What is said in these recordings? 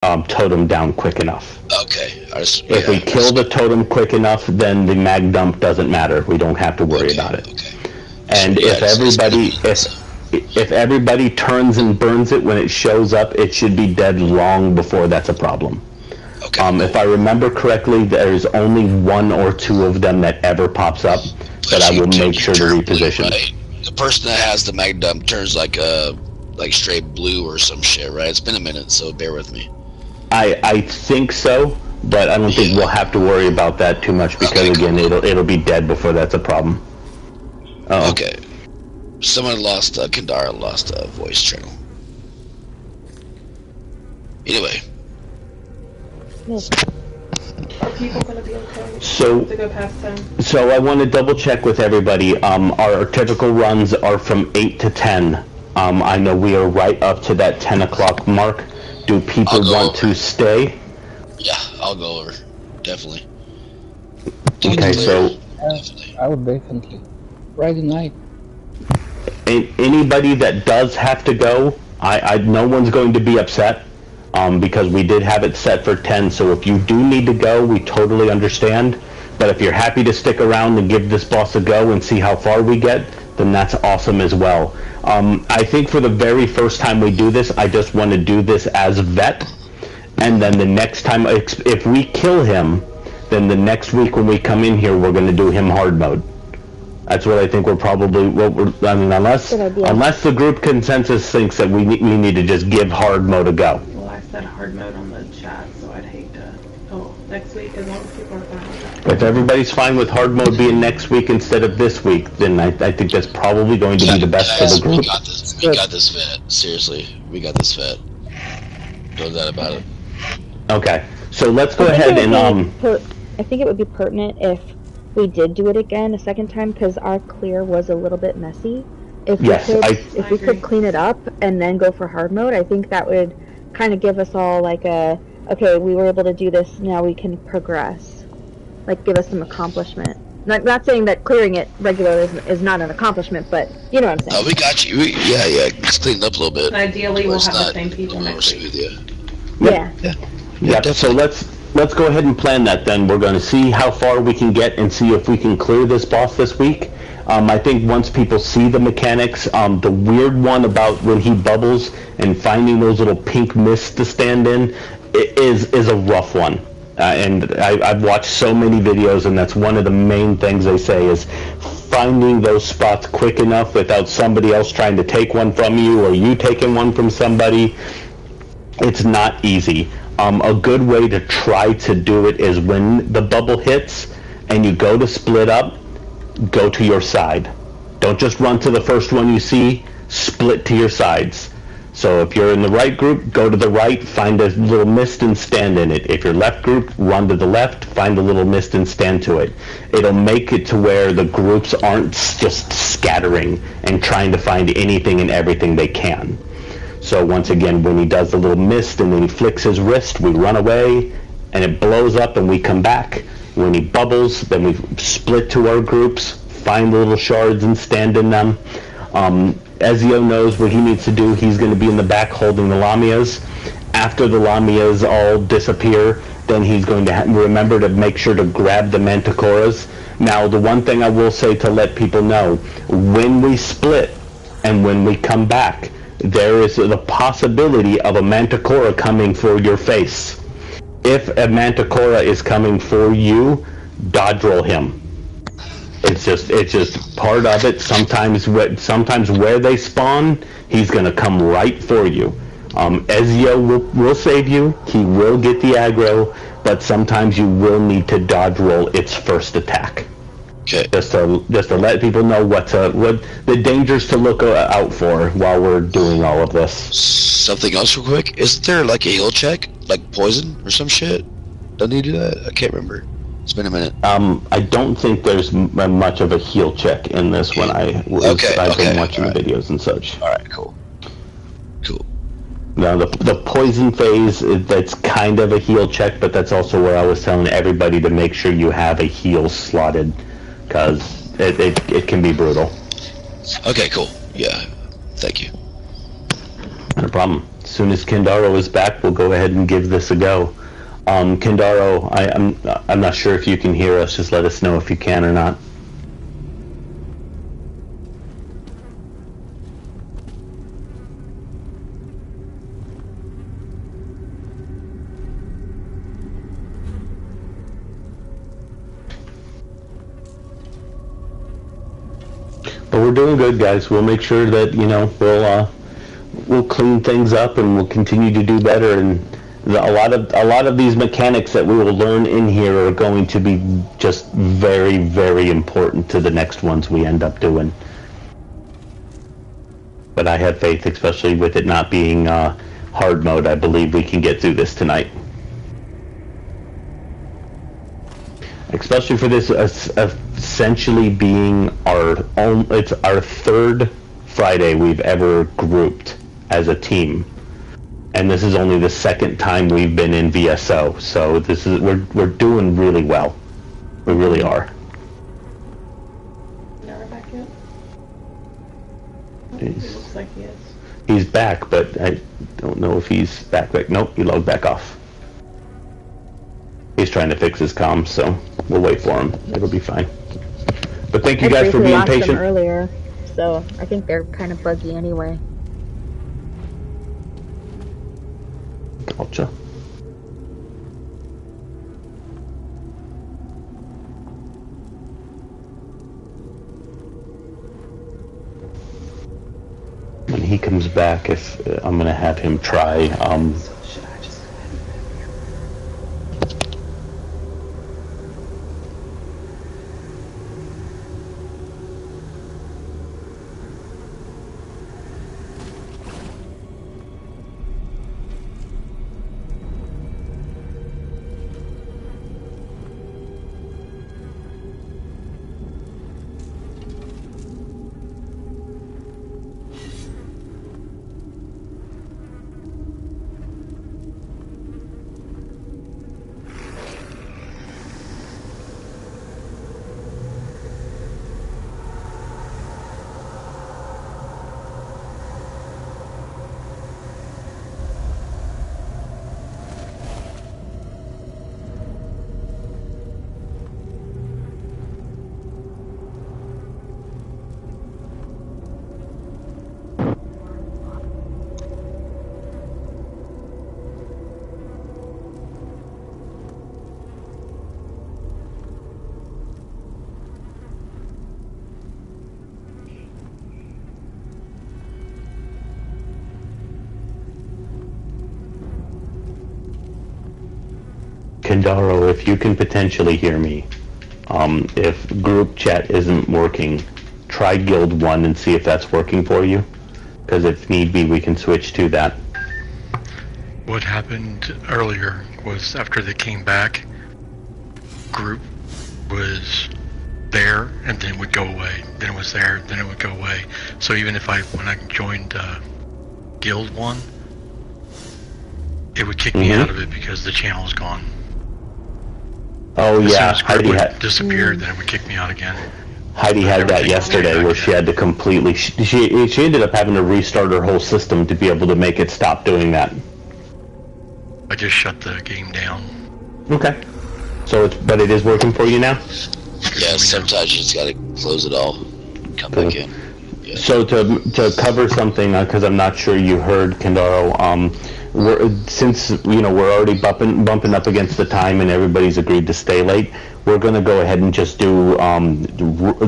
totem down quick enough. Okay. If we kill the totem quick enough, then the mag dump doesn't matter. We don't have to worry about it. Okay. And if everybody turns and burns it when it shows up, it should be dead long before that's a problem. Okay. If I remember correctly, there's only 1 or 2 of them that ever pops up that I will make sure to reposition. Blue, right? The person that has the mag dump turns like straight blue or some shit, right? It's been a minute, so bear with me. I think so, but I don't think we'll have to worry about that too much because again, it'll be dead before that's a problem. Okay. Someone lost, Kandara lost a voice channel. Anyway. Are people going to be okay to go past 10? So I want to double check with everybody. Our typical runs are from 8 to 10. I know we are right up to that 10 o'clock mark. Do people want to stay? Yeah, I'll go over. Definitely. Okay, so... I would definitely. Friday night. Anybody that does have to go, no one's going to be upset, because we did have it set for 10, so if you do need to go, we totally understand. But if you're happy to stick around and give this boss a go and see how far we get, then that's awesome as well. I think for the very first time we do this, I just want to do this as Vet, and then the next time, if we kill him, then the next week when we come in here, we're going to do him hard mode. That's what I think we're probably, unless the group consensus thinks that we need to just give hard mode a go. Well, I said hard mode on the chat, so I'd hate to... Oh, next week, as long as people are fine with that. If everybody's fine with hard mode being next week instead of this week, then I think that's probably going to be the best for the group. We got this, Vet. Seriously, we got this, Vet. No doubt about it. Okay, so let's go ahead and... I think it would be pertinent if we did do it again a second time, because our clear was a little bit messy. If we could clean it up and then go for hard mode, I think that would kind of give us all like okay, we were able to do this, now we can progress. Like, give us some accomplishment. Not saying that clearing it regularly is not an accomplishment, but you know what I'm saying. Oh, we got you. Yeah, let's clean it up a little bit. Ideally, we'll have the same people next week. Yeah, so let's go ahead and plan that then. We're going to see how far we can get and see if we can clear this boss this week. I think once people see the mechanics, the weird one about when he bubbles and finding those little pink mists to stand in is a rough one. And I've watched so many videos, and that's one of the main things they say is finding those spots quick enough without somebody else trying to take one from you or you taking one from somebody. It's not easy. A good way to try to do it is when the bubble hits and you go to split up, go to your side. Don't just run to the first one you see, split to your sides. So if you're in the right group, go to the right, find a little mist and stand in it. If you're left group, run to the left, find a little mist and stand to it. It'll make it to where the groups aren't just scattering and trying to find anything and everything they can. So once again, when he does the little mist and then he flicks his wrist, we run away and it blows up and we come back. When he bubbles, then we split to our groups, find the little shards and stand in them. Ezio knows what he needs to do. He's going to be in the back holding the Lamias. After the Lamias all disappear, then he's going to remember to make sure to grab the Manticoras. Now, the one thing I will say to let people know, when we split and when we come back, there is the possibility of a Manticora coming for your face. If a Manticora is coming for you, dodge roll him. It's just part of it. Sometimes where they spawn, he's gonna come right for you. Ezio will save you. He will get the aggro, but sometimes you will need to dodge roll its first attack. Okay. Just to let people know what the dangers to look out for while we're doing all of this. Something else real quick. Is there like a heal check? Like poison or some shit? Doesn't he do that? I can't remember. It's been a minute. I don't think there's much of a heal check in this when I've been watching the videos and such. Alright, cool. Now the poison phase, that's kind of a heal check, but that's also where I was telling everybody to make sure you have a heal slotted, because it can be brutal. Okay, cool. Yeah, thank you. No problem. as soon as Kendaro is back, we'll go ahead and give this a go. Kendaro, I'm not sure if you can hear us. Just let us know if you can or not. But we're doing good, guys. We'll make sure that, you know, we'll clean things up and we'll continue to do better. And a lot of these mechanics that we will learn in here are going to be just very, very important to the next ones we end up doing. But I have faith, especially with it not being hard mode. I believe we can get through this tonight. Especially for this essentially being it's our third Friday we've ever grouped as a team, and this is only the second time we've been in VSO. So this is we're doing really well. We really are. Never back yet? He looks like he is. He's back, but I don't know if he's back. Nope, he logged back off. He's trying to fix his comms, so we'll wait for him. It'll be fine. But thank you guys for being patient. Them earlier, so I think they're kind of buggy anyway. Gotcha. When he comes back, if I'm gonna have him try. Should I just go ahead and Kendaro, if you can potentially hear me, if group chat isn't working, try Guild 1 and see if that's working for you. Because if need be, we can switch to that. What happened earlier was after they came back, group was there and then would go away. Then it was there, then it would go away. So even if when I joined Guild 1, it would kick me out of it because the channel is gone. Oh yeah, Heidi would disappear, then it would kick me out again. Heidi had that yesterday where she had to completely, she ended up having to restart her whole system to be able to make it stop doing that. I just shut the game down. Okay. So but it is working for you now? Yeah, sometimes you just gotta close it all, come back in. Yeah. So to cover something, because I'm not sure you heard, Kendaro, since we're already bumping up against the time and everybody's agreed to stay late, we're going to go ahead and just do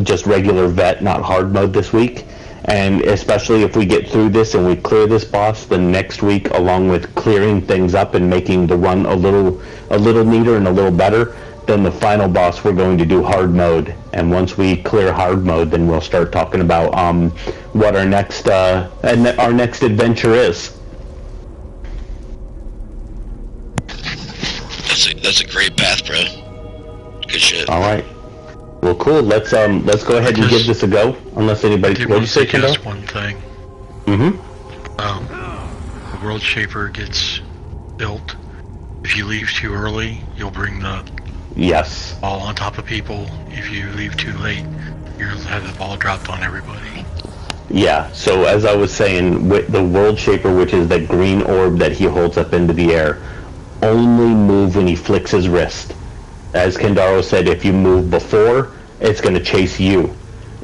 just regular vet, not hard mode this week. And especially if we get through this and we clear this boss, then next week, along with clearing things up and making the run a little neater and a little better, then the final boss we're going to do hard mode. And once we clear hard mode, then we'll start talking about what our next adventure is. That's a great path, bro. Good shit. All right. Well, cool. Let's go ahead and give this a go. Unless anybody. What did you say, Kendall? Just one thing. Mm-hmm. The World Shaper gets built. If you leave too early, you'll bring the ball on top of people. If you leave too late, you'll have the ball dropped on everybody. Yeah, so as I was saying, with the World Shaper, which is that green orb that he holds up into the air, only move when he flicks his wrist. As Kendaro said, if you move before, it's going to chase you.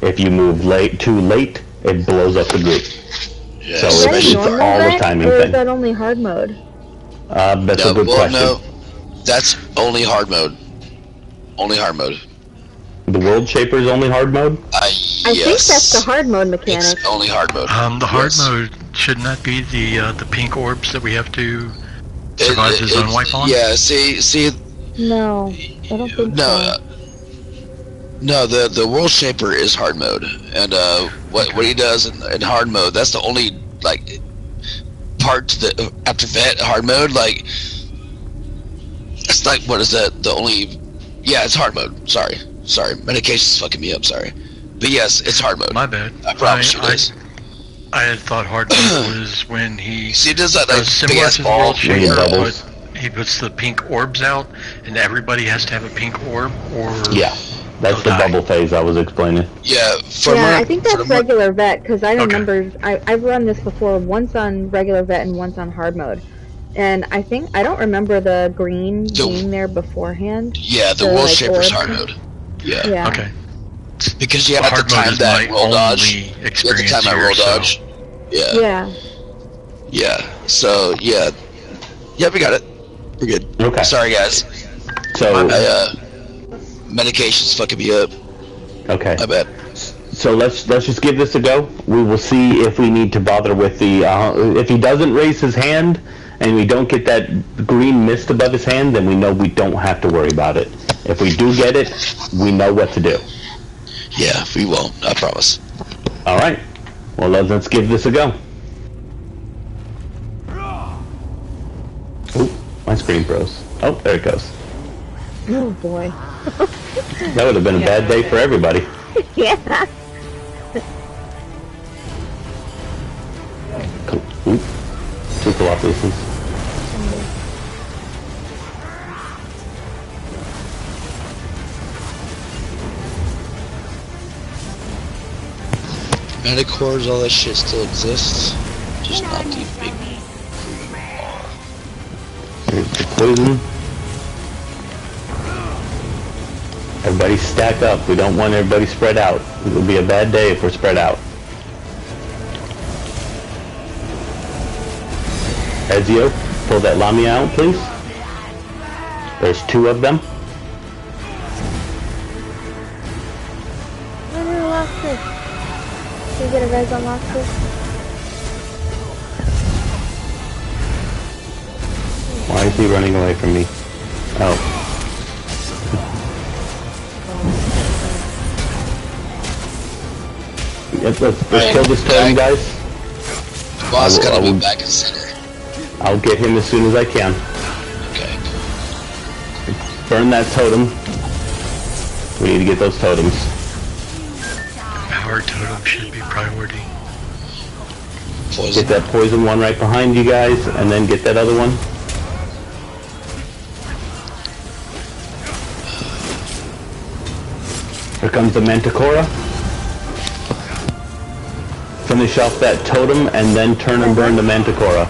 If you move too late, it blows up the group. Yeah, so it's all the timing or thing. Is that only hard mode? That's a good question. No, that's only hard mode. Only hard mode. The World Shaper is only hard mode? I think that's the hard mode mechanic. It's only hard mode. The hard mode, shouldn't that be the pink orbs that we have to survive the zone wipe on? Yeah, see. No, I don't think so. No, the World Shaper is hard mode, and what he does in hard mode, that's the only like part that after vet hard mode, like it's like what is that? The only it's hard mode. Sorry, medication's fucking me up. Sorry, but yes, it's hard mode. My bad. I promise you this. I had thought hard mode was when he does that like similar big ass to the ball. World Shaper, but he puts the pink orbs out, and everybody has to have a pink orb, or that's the bubble phase I was explaining. Yeah, I think that's regular vet, because I remember I've run this before, once on regular vet and once on hard mode, and I don't remember the green being there beforehand. Yeah, the World Shaper's hard mode. Yeah. Okay. Because you have to time that roll dodge. You have to time that roll dodge. Yeah. So yeah, we got it. We're good. Okay. Sorry guys. So medication's fucking me up. Okay. I bet. So let's just give this a go. We will see if we need to bother with the if he doesn't raise his hand and we don't get that green mist above his hand, then we know we don't have to worry about it. If we do get it, we know what to do. Yeah, we won't. I promise. All right. Well, let's give this a go. Oop, my screen froze. Oh, there it goes. Oh boy. That would have been a bad day for everybody. Yeah. Oop. 2 Colossuses. Metacores, all that shit still exists. Just not the big Here's the poison. Everybody stack up. We don't want everybody spread out. It will be a bad day if we're spread out. Ezio, pull that Lamia out, please. There's 2 of them. Can you get a res on Loxus? Why is he running away from me? Oh. Let's kill this totem, guys. Boss gotta move back in center. I'll get him as soon as I can. Okay. Burn that totem. We need to get those totems. Power totem should be priority. Poison. Get that poison one right behind you guys, and then get that other one. Here comes the Manticora. Finish off that totem, and then turn and burn the Manticora.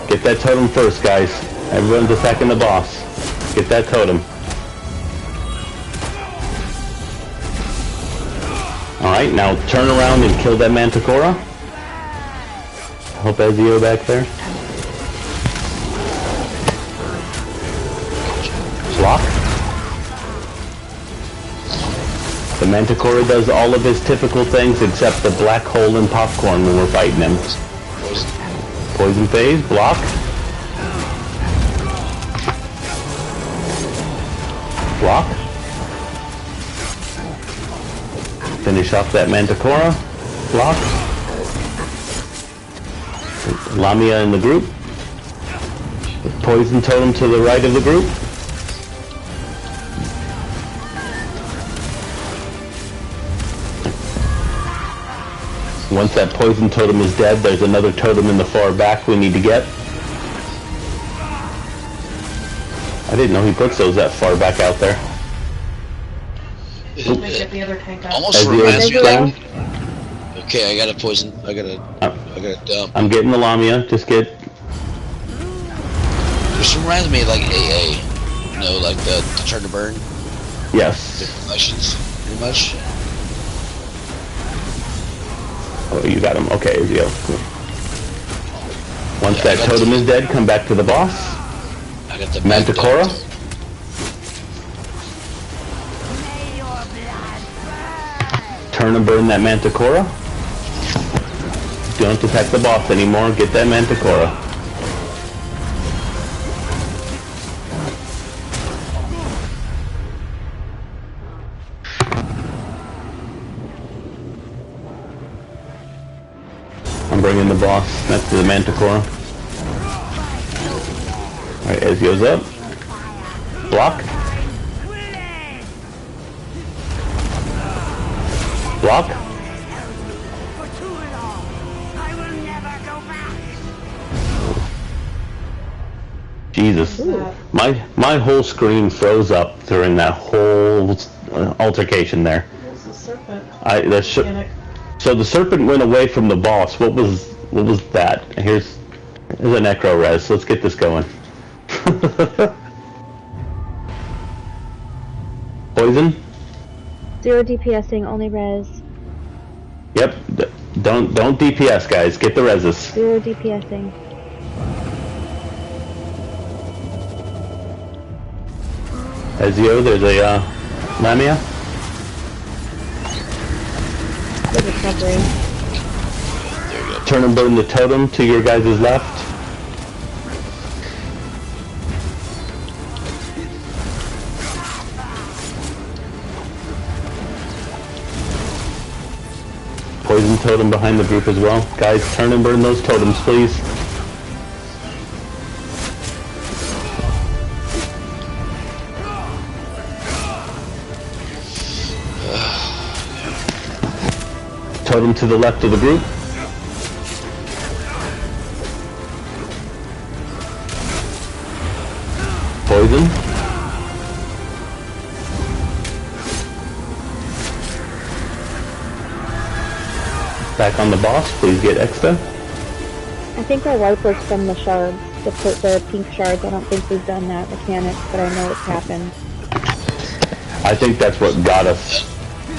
Get that totem first, guys. Everyone's attacking the boss. Get that totem. Alright, now turn around and kill that Manticora. Hope Ezio back there. Block. The Manticora does all of his typical things except the black hole and popcorn when we're fighting him. Poison phase, block. Block. Finish off that Manticora. Block. Lamia in the group. Poison totem to the right of the group. Once that poison totem is dead, there's another totem in the far back we need to get. I didn't know he puts those that far back out there. Let me get the other tank up. Almost reminds me of... Okay, I got a poison. I got a dump. I'm getting the Lamia. Just get... This reminds me of like AA. You know, like the turn to burn. Yes. The collections, pretty much. Oh, you got him. Okay, Ezio. Once that totem is dead, come back to the boss. I got the Manticora. Turn and burn that Manticora. Don't attack the boss anymore. Get that Manticora. I'm bringing the boss next to the Manticora. Alright, Ezio's up. Block. Block. Jesus. My whole screen froze up during that whole altercation there. What's the serpent? So the serpent went away from the boss. What was that? Here's a necro res. Let's get this going. Poison? 0 DPSing, only res. Yep. Don't DPS, guys. Get the reses. 0 DPSing. Ezio, there's a Lamia. There's a covering. There you go. Turn and burn the totem to your guys' left. Poison totem behind the group as well. Guys, turn and burn those totems, please. Totem to the left of the group. Poison. Back on the boss, please get extra. I think our wipe was from the shards, the pink shards. I don't think we've done that mechanic, but I know it's happened. I think that's what got us.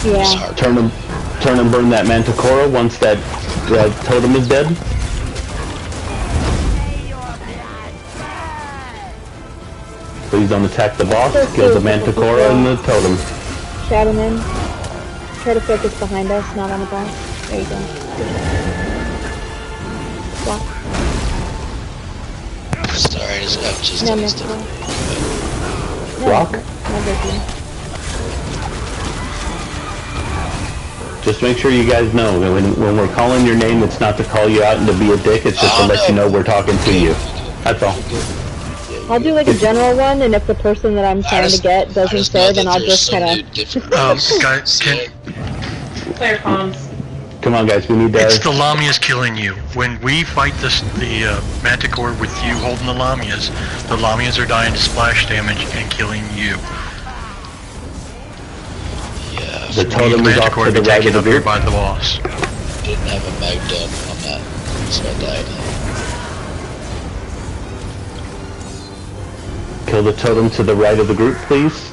Yeah. Turn and burn that Manticora once that totem is dead. Please don't attack the boss. Kill the Manticora and the totem. Shadowman, try to focus behind us, not on the boss. There you go. Block. Sorry, I'm just No, next to Block. No biggie. Just make sure you guys know that when we're calling your name, it's not to call you out and to be a dick. It's just to let you know we're talking to you. That's all. I'll do like a general one, and if the person that I'm trying to get doesn't say, then I'll just kind of... Guys, Player comms. Come on, guys. We need to... It's the Lamias killing you. When we fight the Manticore with you holding the Lamias are dying to splash damage and killing you. Yeah. The totem is off to the right of the group. By the boss. Didn't have a mag dump on that, so I died. Kill the totem to the right of the group, please.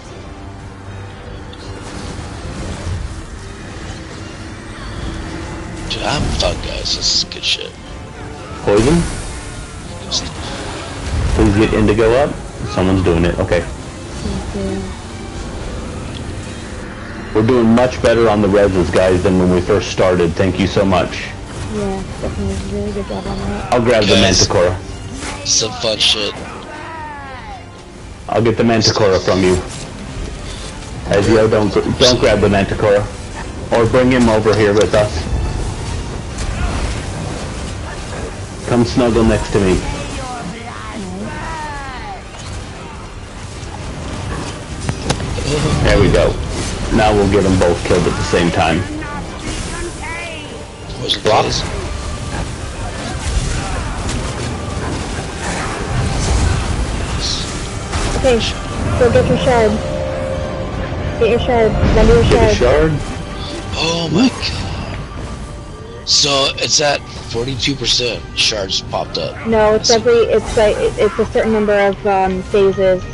Dude, I'm fun, guys. This is good shit. Poison. Good stuff. Please get Indigo up. Someone's doing it. Okay. We're doing much better on the reses, guys, than when we first started. Thank you so much. Yeah, definitely really good job on that. I'll grab the Manticora. Some fun shit. I'll get the Manticora from you. Ezio, don't grab the Manticora. Or bring him over here with us. Come snuggle next to me. There we go. Now we'll get them both killed at the same time. Block. Okay, go get your shard. Get your shard. Run to your shard. Get a shard. Oh my god. So it's at 42% shards popped up. No, it's it's a certain number of phases.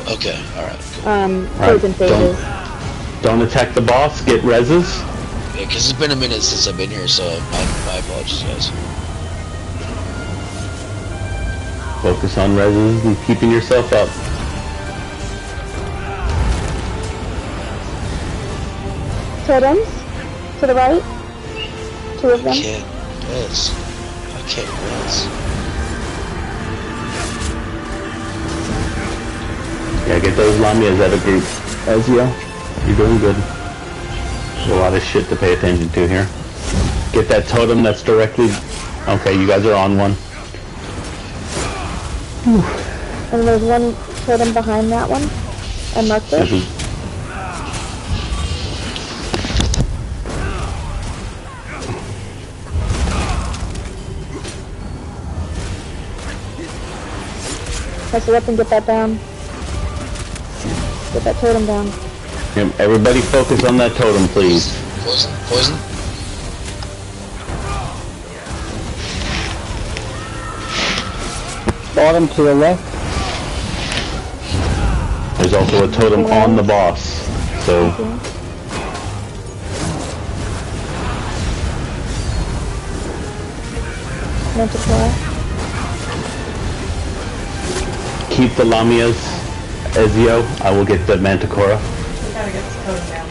Okay, alright. Cool. Poison phases. Don't attack the boss, get reses. Yeah, because it's been a minute since I've been here, so my apologies, guys. Focus on reses and keeping yourself up. Totems? To the right? 2 of them? I can't res. I can't res. Yeah, get those Lamias out of group. Ezio, you're doing good. There's a lot of shit to pay attention to here. Get that totem that's directly... Okay, you guys are on one. Whew. And there's one totem behind that one. I marked it. Press it up and get that down. Get that totem down. Yep, everybody focus on that totem, please. Poison. Poison. Bottom to the left. There's also a totem on the boss, so... Manticore. Keep the Lamias, Ezio. I will get the Manticora. We gotta get this totem down.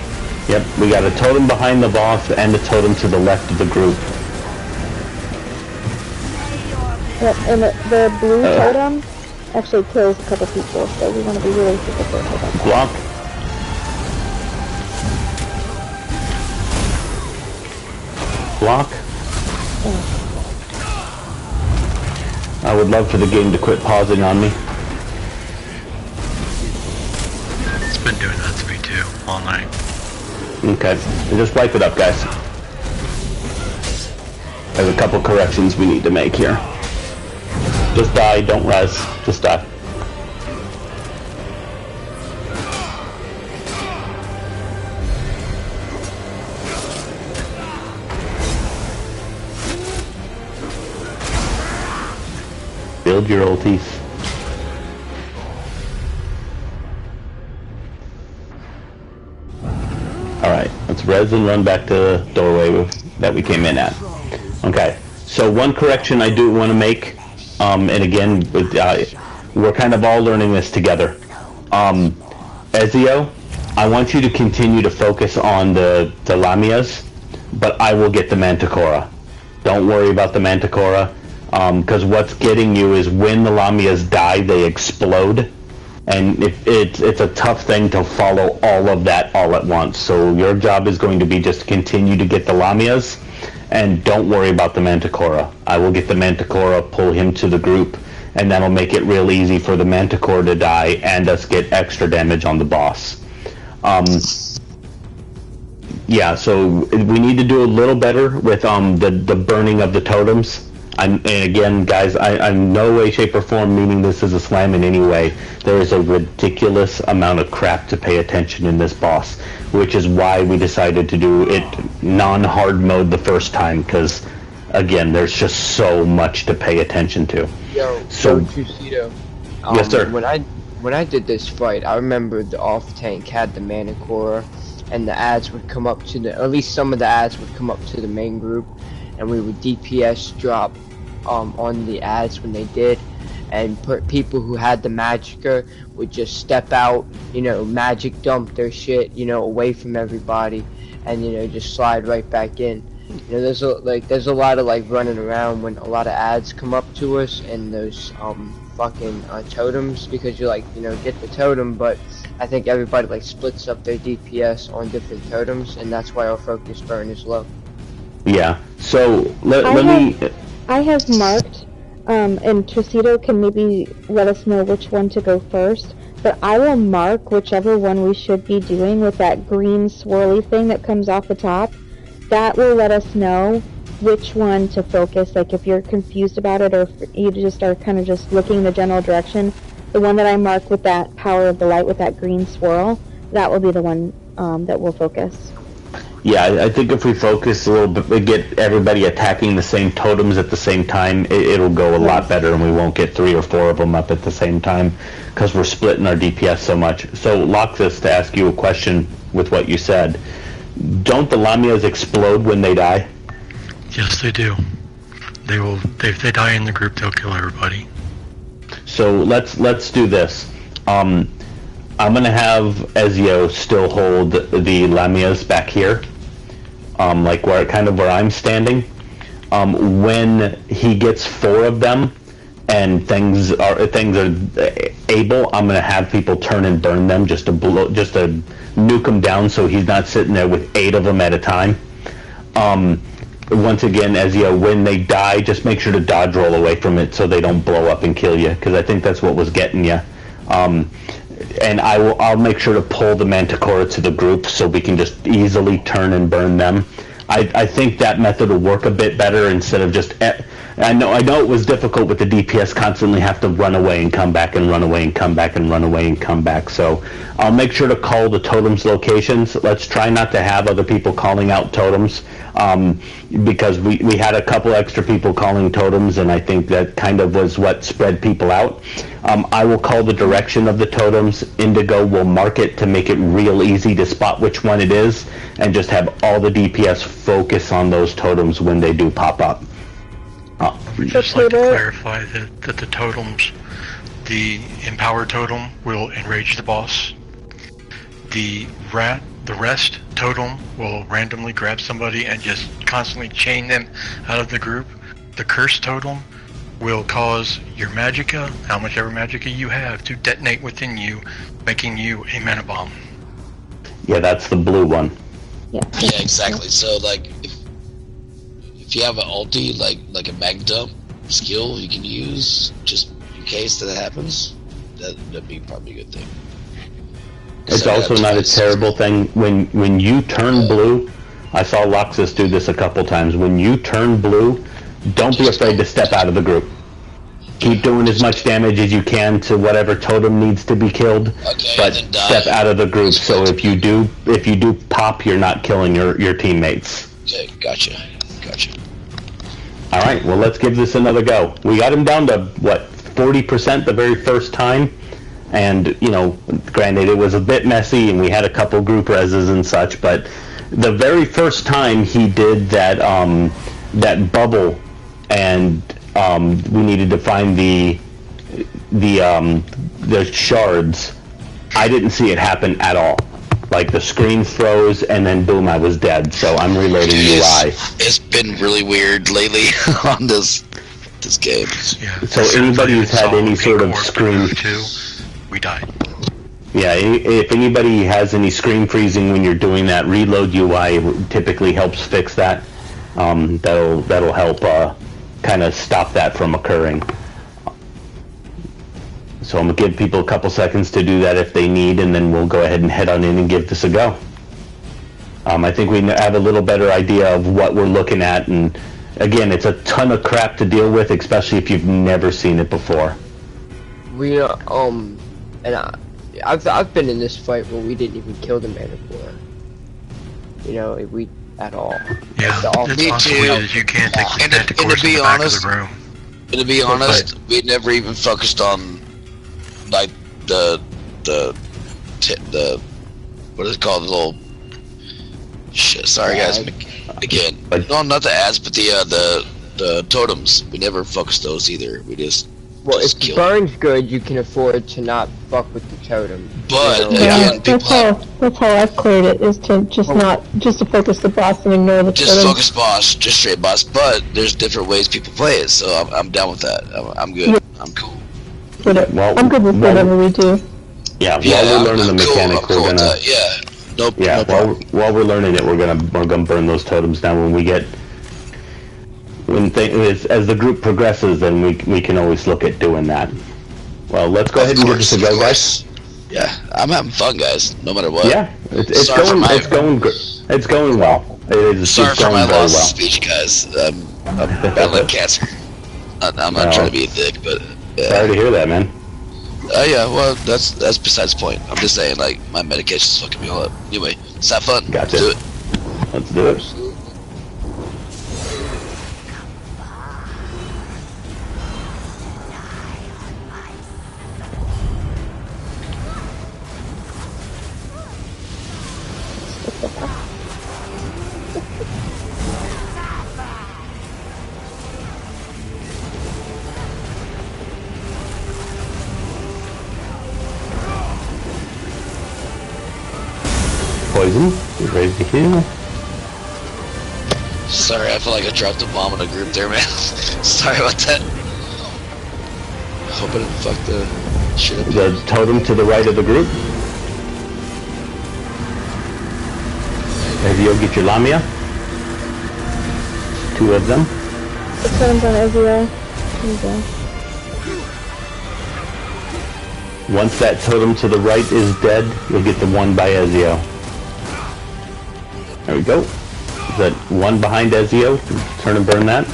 Yep, we got a totem behind the boss and a totem to the left of the group. Yep, and the blue totem actually kills a couple people, so we want to be really super careful about that. Block. Block. Oh. I would love for the game to quit pausing on me. It's been doing that to me too, all night. Okay, just wipe it up, guys. There's a couple corrections we need to make here. Just die, don't res. Just die. Build your ulties. Alright, let's res and run back to the doorway that we came in at. Okay, so one correction I do want to make, and again, we're kind of all learning this together. Ezio, I want you to continue to focus on the Lamias, but I will get the Manticora. Don't worry about the Manticora, because what's getting you is when the Lamias die, they explode. And it's a tough thing to follow all of that all at once. So your job is going to be just to continue to get the Lamias, and don't worry about the Manticora. I will get the Manticora, pull him to the group, and that'll make it real easy for the Manticore to die and us get extra damage on the boss. Yeah, so we need to do a little better with the burning of the totems. And again, guys, I'm no way, shape, or form meaning this is a slam in any way. There is a ridiculous amount of crap to pay attention in this boss, which is why we decided to do it non-hard mode the first time, because, again, there's just so much to pay attention to. Yo, Trucito. Yes, sir. When I did this fight, I remember the off tank had the Manticora, and the ads would come up to at least some of the ads would come up to the main group, and we would DPS drop on the ads when they did, and people who had the Magicka would just step out, you know, magic dump their shit, you know, away from everybody, and you know, just slide right back in. You know, there's a lot of like running around when a lot of ads come up to us, and those fucking totems, because you're like, you know, get the totem, but I think everybody like splits up their DPS on different totems, and that's why our focus burn is low. Yeah, so I have marked, and Trucito can maybe let us know which one to go first, but I will mark whichever one we should be doing with that green swirly thing that comes off the top. That will let us know which one to focus, like if you're confused about it, or if you just are kind of just looking in the general direction. The one that I mark with that power of the light with that green swirl, that will be the one that we'll focus. Yeah, I think if we focus a little bit, we get everybody attacking the same totems at the same time, it'll go a lot better, and we won't get 3 or 4 of them up at the same time, because we're splitting our DPS so much. So, Loxus, to ask you a question with what you said, don't the Lamias explode when they die? Yes, they do. They will. If they die in the group, they'll kill everybody. So let's do this. I'm gonna have Ezio still hold the Lamias back here, like where I'm standing. When he gets 4 of them and things are able, I'm gonna have people turn and burn them just to nuke them down, so he's not sitting there with 8 of them at a time. Once again, Ezio, when they die, just make sure to dodge roll away from it so they don't blow up and kill you, because I think that's what was getting you. And I'll make sure to pull the Manticore to the group so we can just easily turn and burn them. I think that method will work a bit better instead of just... I know it was difficult with the DPS constantly have to run away and come back and run away and come back and run away and come back. So I'll make sure to call the totems locations. Let's try not to have other people calling out totems, because we had a couple extra people calling totems, and I think that kind of was what spread people out. I will call the direction of the totems. Indigo will mark it to make it real easy to spot which one it is, and just have all the DPS focus on those totems when they do pop up. We'd just like to clarify that the totems, the empowered totem will enrage the boss. The rest totem will randomly grab somebody and just constantly chain them out of the group. The curse totem will cause your magicka, how much ever magicka you have, to detonate within you, making you a mana bomb. Yeah, that's the blue one. Yeah, exactly. So like if you have an ulti, like a mag dump skill you can use just in case that happens, that'd be probably a good thing. It's also not a terrible thing when you turn blue. I saw Loxus do this a couple times. When you turn blue, don't be afraid to step out of the group. Keep doing as much damage as you can to whatever totem needs to be killed, but step out of the group. So if you do pop, you're not killing your teammates. Okay, gotcha. All right, well, let's give this another go. We got him down to, what, 40% the very first time? And, you know, granted, it was a bit messy, and we had a couple group reses and such, but the very first time he did that bubble, and we needed to find the shards, I didn't see it happen at all. Like, the screen froze, and then boom, I was dead. So I'm reloading UI. It's been really weird lately on this game. Yeah, so anybody who's had any sort of screen... We died. Yeah, if anybody has any screen freezing when you're doing that, reload UI typically helps fix that. That'll help kind of stop that from occurring. So I'm going to give people a couple seconds to do that if they need, and then we'll go ahead and head on in and give this a go. I think we have a little better idea of what we're looking at, and again, it's a ton of crap to deal with, especially if you've never seen it before. We I've been in this fight where we didn't even kill the Manticore. You know, at all. Yeah, me too. You can't take the Manticores in the back of the room. And to be honest, we never even focused on like the what is it called, the little shit. Sorry guys, again. No, not the ads, but the totems. We never focused those either. We just if the burn's good, you can afford to not fuck with the totem. But again, that's how I've cleared it, is to just to focus the boss and ignore the totem. Just focus boss, just straight boss. But there's different ways people play it, so I'm down with that. I'm good. Yeah. I'm cool. I'm good with whatever we do. Yeah, while we're learning the mechanic, we're gonna. While we're learning it, we're gonna burn those totems down when we get. As the group progresses, then we can always look at doing that. Well, let's go ahead and give this a go, guys. Yeah, I'm having fun, guys. No matter what. Yeah, it's going well. Sorry for my loss of speech, guys. I'm battling cancer. I'm not trying to be a dick, but sorry to hear that, man. Yeah, well, that's besides the point. I'm just saying, like, my medication's fucking me all up. Anyway, let's have fun. Gotcha. Do it. Let's do it. Poison, you ready to heal? Sorry, I feel like I dropped a bomb in a group there, man. Sorry about that. Hope I didn't fuck the shit up. The totem to the right of the group. Ezio, get your Lamia. 2 of them. The totem's on Ezio. There you go. Once that totem to the right is dead, you'll get the one by Ezio. There we go. That one behind Ezio. Turn and burn that.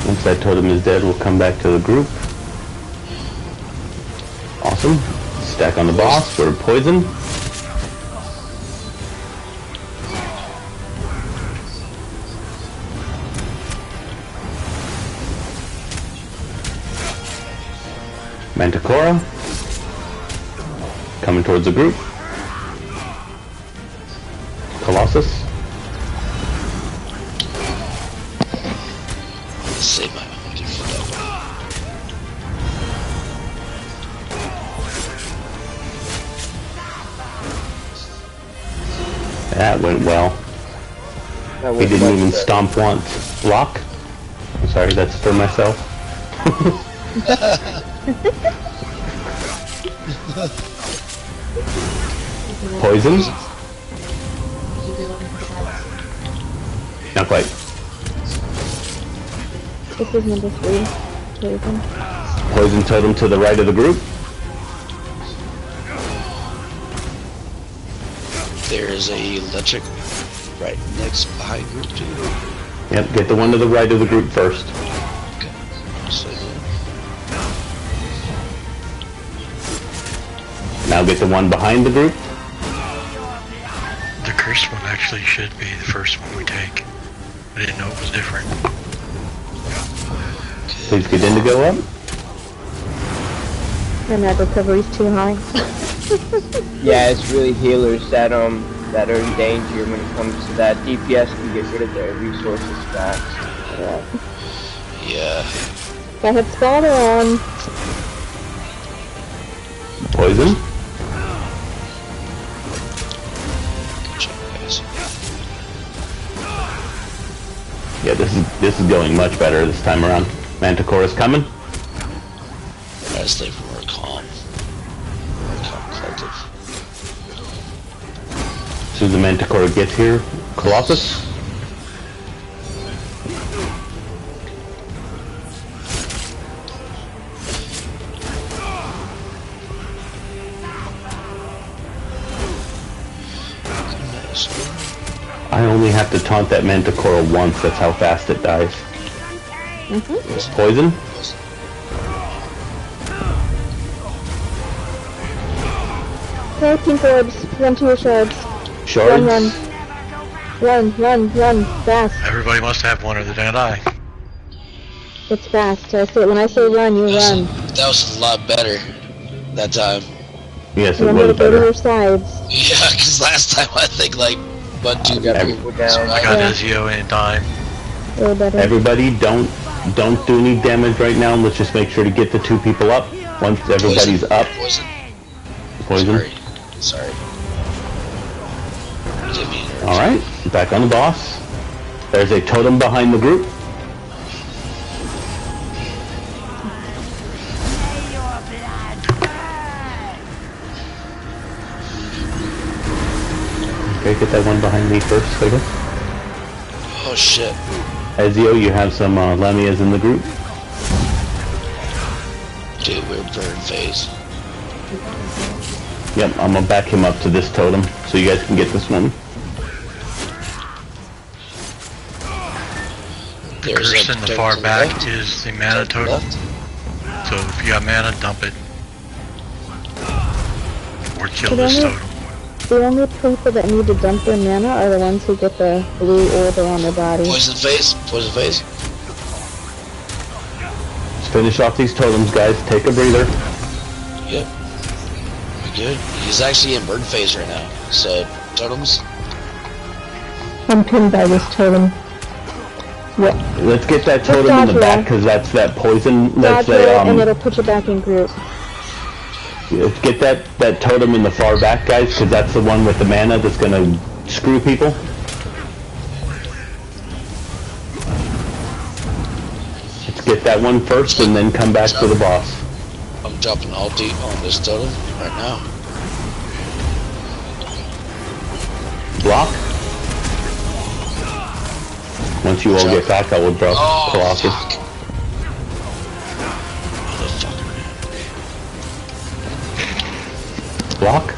Once that totem is dead, we'll come back to the group. Awesome. Stack on the boss for poison. Manticora. Coming towards the group. Colossus. Save my money for that one. That went well. He didn't even stomp once. Lock? I'm sorry, that's for myself. Poison? Not quite. This is number 3. Poison. Poison totem to the right of the group. There's a electric right next behind group 2. Yep, get the one to the right of the group first. Okay. So, Now get the one behind the group. The cursed one actually should be the first one we take. I didn't know it was different. Please get Indigo up. And that recovery's too high. Yeah, it's really healers that are in danger when it comes to that. DPS can get rid of their resources fast. yeah. I had spot on. Poison. Good job, guys. Yeah, this is going much better this time around. Manticora's coming. Gotta stay more calm. Calm, collective. As soon as the Manticora gets here, Colossus. I only have to taunt that Manticora once, that's how fast it dies. Poison? No pink orbs. Run to your shards. Shards? Run, fast. Everybody must have one or they're gonna die. It's fast. When I say run, you run. That was a lot better that time. Yes, it Remember was to go to better. your sides. Yeah, because last time I think like Buntu got people down. I got Ezio in time. Way better. Everybody, don't do any damage right now. Let's just make sure to get the 2 people up. Once everybody's up. Poison. Sorry. Didn't mean to. Alright, back on the boss. There's a totem behind the group. Okay, get that one behind me first, I guess. Oh shit. Ezio, you have some Lamias in the group. Dude, we're burn phase. Yep, I'm gonna back him up to this totem so you guys can get this one. The curse in the far back is the mana totem. So if you got mana, dump it. Or kill this totem. The only people that need to dump their mana are the ones who get the blue order on their body. Poison phase. Poison phase. Let's finish off these totems, guys. Take a breather. Yep. We're good. He's actually in burn phase right now. So, totems. I'm pinned by this totem. What? Let's get that totem in the back because that's that poison. That's and it'll put you back in group. Let's get that totem in the far back, guys, because that's the one with the mana that's gonna screw people. Let's get that one first and then come back to the boss. I'm dropping ulti on this totem right now. Block. Once you all get back, I will drop Colossus. Fuck. Block.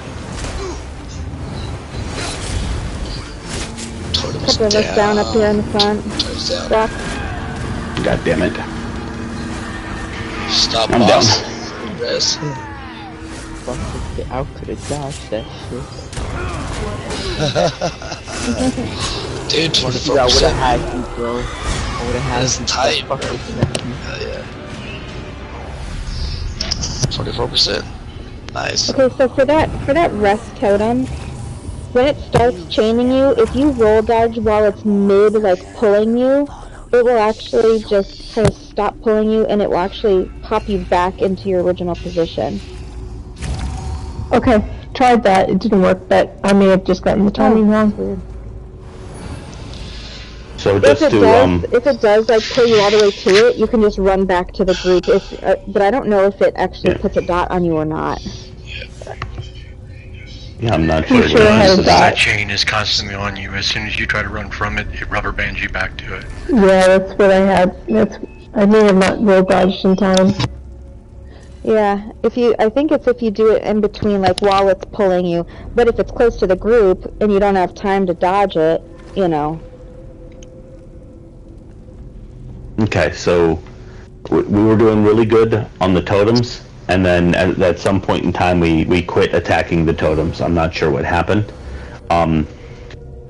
Totem's Couple of us down up here in the front. Block. God damn it. Stop, I'm boss. down. Rest. Fuck, I could've dodged that shit. Dude, 24%. I would've had you, bro. I would've had That's you. tight, bro. Hell yeah. 24%. Nice. Okay, so for that rest totem, when it starts chaining you, if you roll dodge while it's mid, like pulling you, it will actually just kind of stop pulling you, and it will actually pop you back into your original position. Okay, tried that. It didn't work, but I may have just gotten the timing wrong. Weird. So just if it does like pull you all the way to it, you can just run back to the group. But I don't know if it actually puts a dot on you or not. Yeah, I'm not sure. That chain is constantly on you. As soon as you try to run from it, it rubber bands you back to it. Yeah, that's what I had. I may have not roll dodged in time. Yeah, I think it's if you do it in between, like while it's pulling you. But if it's close to the group and you don't have time to dodge it, you know. Okay, so we were doing really good on the totems, and then at some point in time we quit attacking the totems. I'm not sure what happened.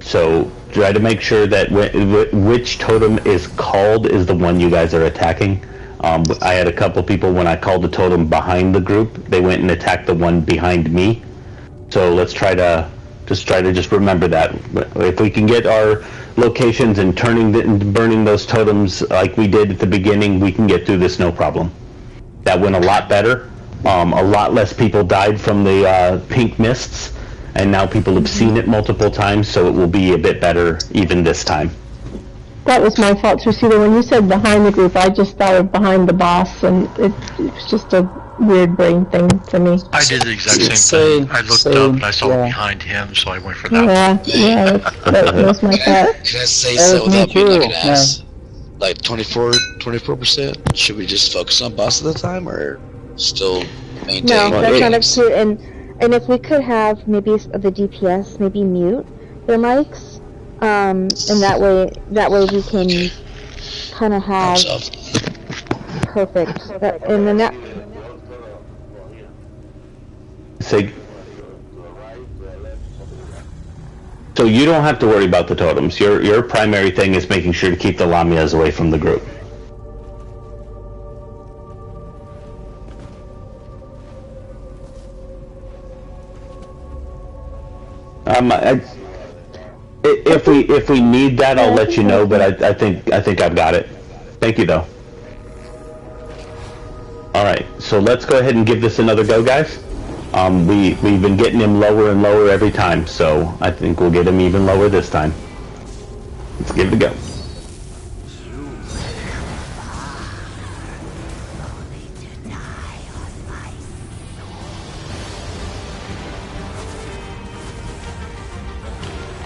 So try to make sure that which totem is called is the one you guys are attacking. I had a couple people, when I called the totem behind the group, they went and attacked the one behind me. So let's try to just remember that. If we can get our locations and burning those totems like we did at the beginning, we can get through this no problem. That went a lot better. A lot less people died from the pink mists, and now people have seen it multiple times, so it will be a bit better even this time. That was my fault, Tracita. When you said behind the group, I just thought of behind the boss, and it was just a weird brain thing for me. I did the exact same thing. I looked up and I saw it behind him, so I went for that. Yeah, that was my thought. Can I say so without being like an ass? Like 24%? Should we just focus on boss at the time, or still maintain? No, that's not up to. And if we could have maybe the DPS maybe mute their mics, and that way we can kind of have perfect. And then that. So you don't have to worry about the totems. Your primary thing is making sure to keep the Lamias away from the group. If we need that, I'll let you know. But I think I've got it. Thank you, though. All right, so let's go ahead and give this another go, guys. We've been getting him lower and lower every time, so I think we'll get him even lower this time. Let's give it a go.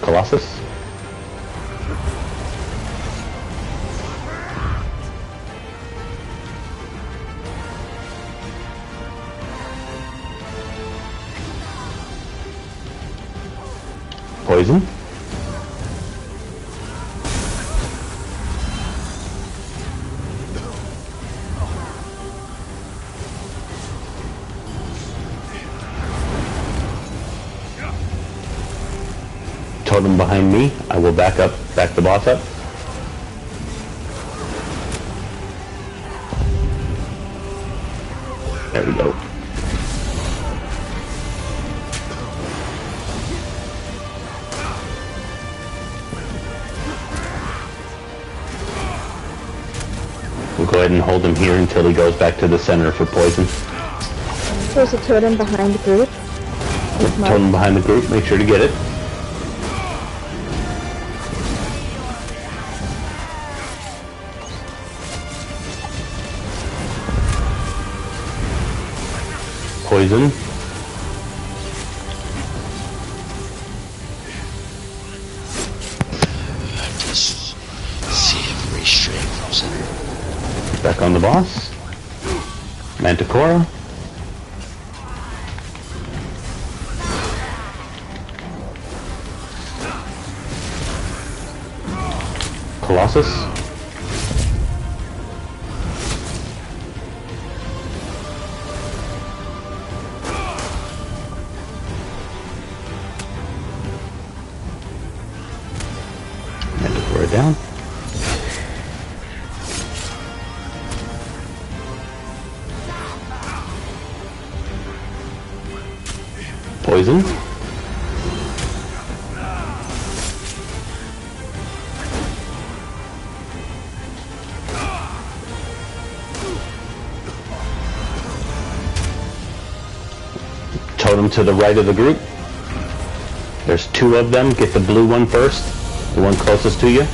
Colossus. Poison. Totem behind me. I will back the boss up. There we go. We'll go ahead and hold him here until he goes back to the center for poison. There's a totem behind the group. Totem behind the group. Make sure to get it. Poison. Just see if restraint from center. Back on the boss. Manticora. Colossus. Manticora down. Poison. Totem to the right of the group. There's two of them. Get the blue one first. The one closest to you.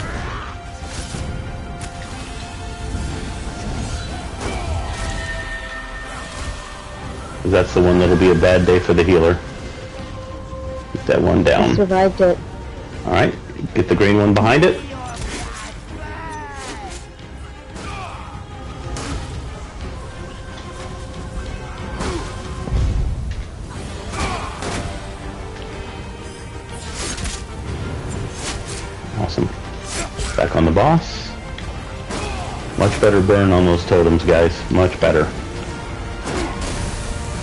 That's the one that'll be a bad day for the healer. Get that one down. I survived it. Alright. Get the green one behind it. Awesome. Back on the boss. Much better burn on those totems, guys. Much better.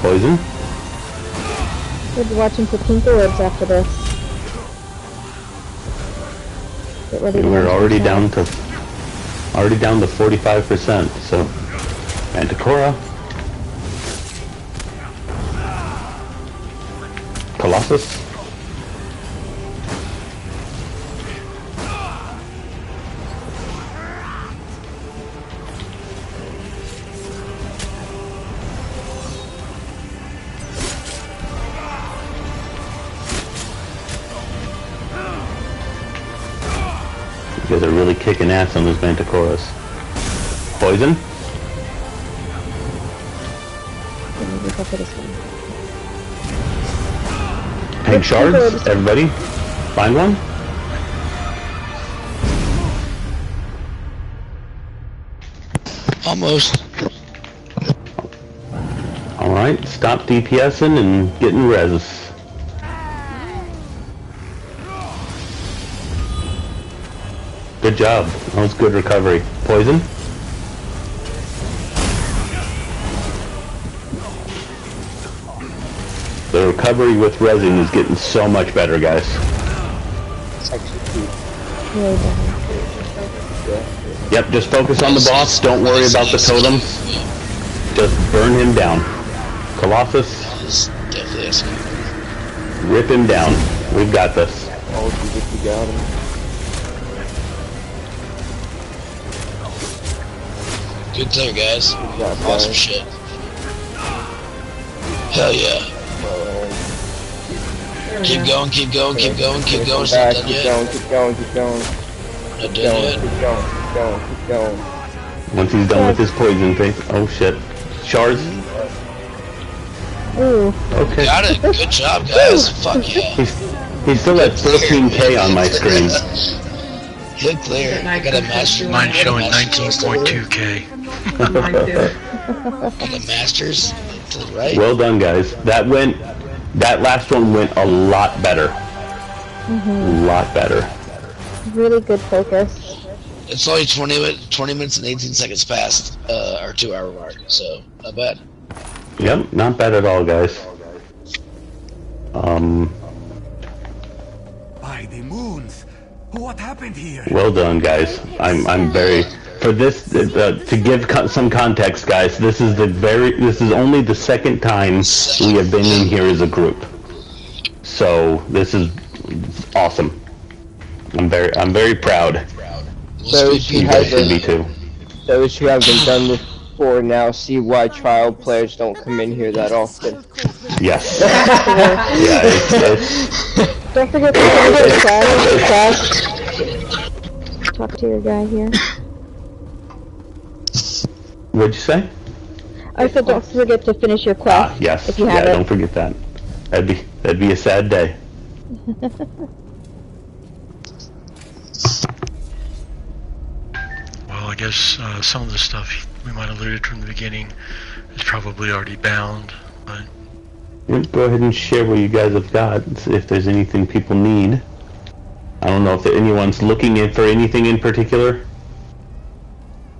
Poison. We'll be watching for pink orbs after this. Get ready. And we're already down to 45%. So, Manticora, Colossus. You guys are really kicking ass on those Manticoras. Poison. Pink shards, everybody. Find one. Almost. Alright, stop DPSing and getting res. Good job. That was good recovery. Poison. The recovery with resin is getting so much better, guys. It's actually Really bad. Yep, just focus on the boss. Don't worry about the totems. Just burn him down. Colossus. Definitely escape. Rip him down. We've got this. all you got him. Good thing, guys. Awesome shit. Hell yeah. Keep going, keep going, keep going, keep going. It's not done yet. Keep going, keep going. Not done yet. Keep going, keep going, keep going. Once he's done with his poison thing. Oh shit. Shards. Ooh. Okay. Got it. Good job, guys. Fuck yeah. He's still at 13k on my screen. Good clear. I got a master. Mine showing 19.2k. Mine too. Got a masters to the right. Well done, guys. That last one went a lot better. A lot better. Really good focus. It's only 20 minutes and 18 seconds past our 2 hour mark, so not bad. Yep, not bad at all, guys. By the moons, what happened here? Well done, guys. I'm very for this to give some context, guys. This is only the second time we have been in here as a group. So this is awesome. I'm very proud. Those who You guys should be too. Those who haven't done this before now see why trial players don't come in here that often. Yes. Yeah, it's Don't forget to talk to your guy here. What'd you say? I said don't forget to finish your quest. Yes. If you have it. Don't forget that. That'd be a sad day. Well, I guess some of the stuff we might have alluded from the beginning is probably already bound, but... Go ahead and share what you guys have got, if there's anything people need. I don't know if anyone's looking in for anything in particular.